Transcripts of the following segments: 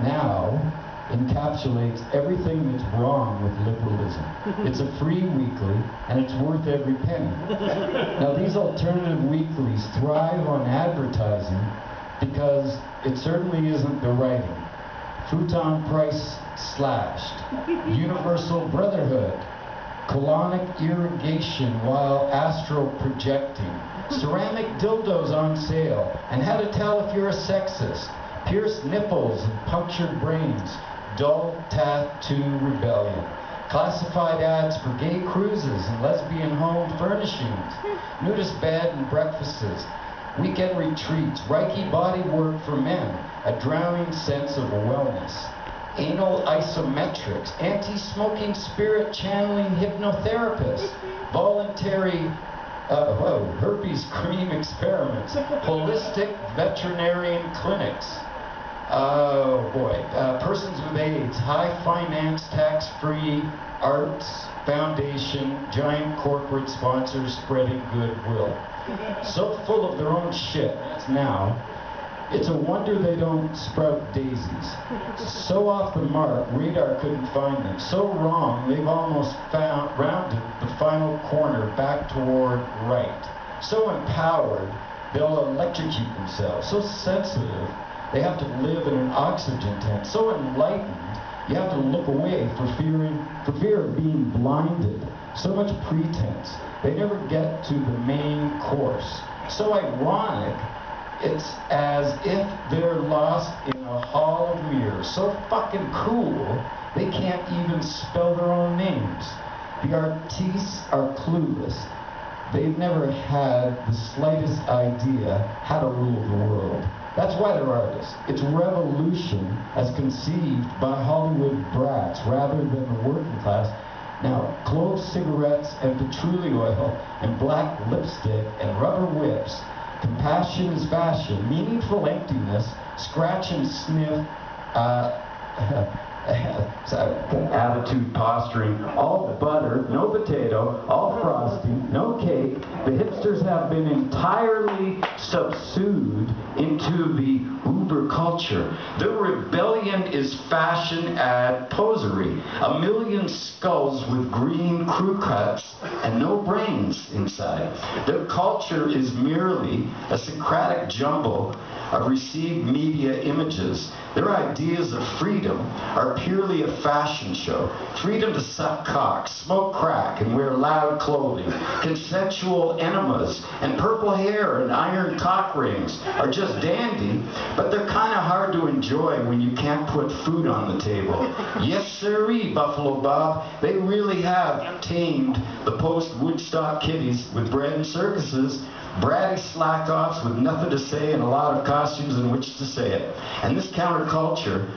now encapsulates everything that's wrong with liberalism. It's a free weekly, and it's worth every penny. Now, these alternative weeklies thrive on advertising because it certainly isn't the writing. Futon price slashed, universal brotherhood, colonic irrigation while astral projecting, ceramic dildos on sale, and how to tell if you're a sexist, pierced nipples and punctured brains, dull tattoo rebellion, classified ads for gay cruises and lesbian home furnishings, nudist bed and breakfasts, weekend retreats, Reiki body work for men, a drowning sense of wellness, anal isometrics, anti-smoking spirit channeling hypnotherapists, voluntary herpes cream experiments, holistic veterinarian clinics. Oh boy, persons with AIDS, high finance, tax-free, arts, foundation, giant corporate sponsors spreading goodwill. So full of their own shit now, it's a wonder they don't sprout daisies. So off the mark, radar couldn't find them. So wrong, they've almost rounded the final corner back toward right. So empowered, they'll electrocute themselves. So sensitive, they have to live in an oxygen tent. So enlightened, you have to look away for fear of being blinded. So much pretense. They never get to the main course. So ironic, it's as if they're lost in a hall of mirrors. So fucking cool, they can't even spell their own names. The artistes are clueless. They've never had the slightest idea how to rule the world. That's why they're artists. It's revolution as conceived by Hollywood brats rather than the working class. Now, clove cigarettes and patchouli oil and black lipstick and rubber whips. Compassion is fashion. Meaningful emptiness. Scratch and sniff. Attitude posturing, all butter, no potato, all frosting, no cake. The hipsters have been entirely subsumed into the uber culture. The rebellion is fashion ad posery. A million skulls with green crew cuts and no brains inside. Their culture is merely a Socratic jumble of received media images. Their ideas of freedom are purely a fashion show. Freedom to suck cock, smoke crack, and wear loud clothing. Consensual enemas and purple hair and iron cock rings are just dandy, but they're kind of hard to enjoy when you can't put food on the table. Yes, sirree, Buffalo Bob. They really have tamed the post-Woodstock kiddies with bread and circuses. Bratty slack-offs with nothing to say and a lot of costumes in which to say it. And this counterculture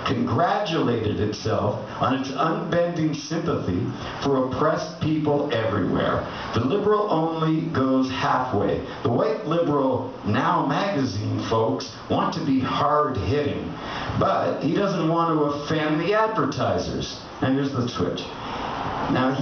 congratulated itself on its unbending sympathy for oppressed people everywhere. The liberal only goes halfway. The white liberal Now magazine folks want to be hard-hitting, but he doesn't want to offend the advertisers. And here's the switch. Now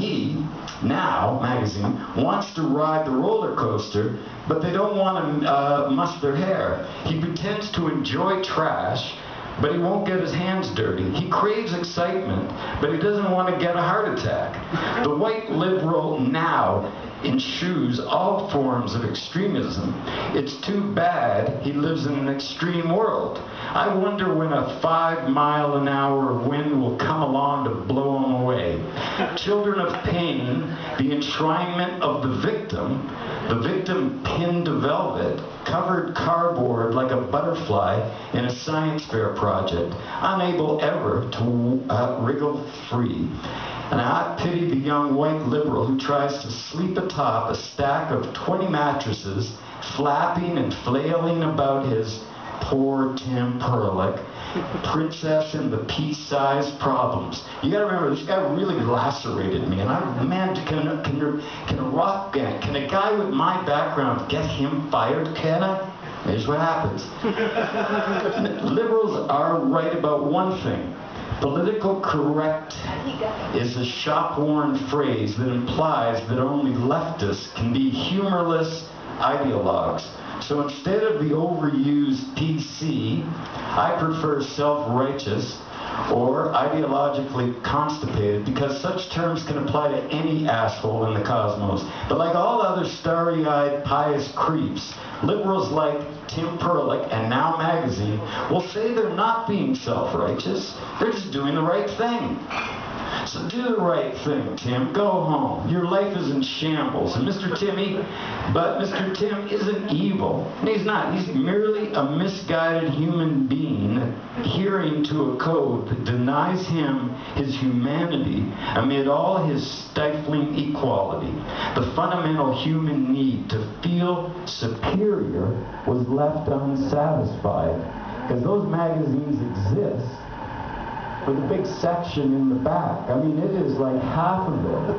Now magazine wants to ride the roller coaster, but they don't want to muss their hair. He pretends to enjoy trash, but he won't get his hands dirty. He craves excitement, but he doesn't want to get a heart attack. The white liberal Now eschews all forms of extremism. It's too bad he lives in an extreme world. I wonder when a 5-mile-an-hour wind will come along to blow him away. Children of pain, the enshrinement of the victim pinned to velvet, covered cardboard like a butterfly in a science fair project, unable ever to wriggle free. And I pity the young white liberal who tries to sleep atop a stack of 20 mattresses, flapping and flailing about his poor Tim Perlick, princess and the pea-sized problems. You gotta remember, this guy really lacerated me, and can a rock band, can a guy with my background get him fired? Can I? Here's what happens. Liberals are right about one thing. Political correct is a shop-worn phrase that implies that only leftists can be humorless ideologues. So instead of the overused PC, I prefer self-righteous or ideologically constipated, because such terms can apply to any asshole in the cosmos. But like all other starry-eyed pious creeps, liberals like Tim Perlich and Now Magazine will say they're not being self-righteous, they're just doing the right thing. So do the right thing, Tim. Go home. Your life is in shambles. And Mr. Tim isn't evil. He's not. He's merely a misguided human being adhering to a code that denies him his humanity amid all his stifling equality. The fundamental human need to feel superior was left unsatisfied, because those magazines exist for the big section in the back. I mean, it is like half of it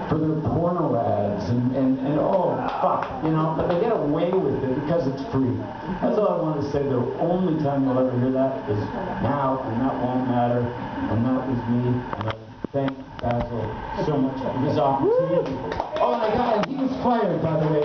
for their porno ads and oh, fuck, you know, but they get away with it because it's free. That's all I want to say. The only time you'll ever hear that is now, and that won't matter, and that was me. And I thank Basil so much for this opportunity. Oh my God, he was fired, by the way,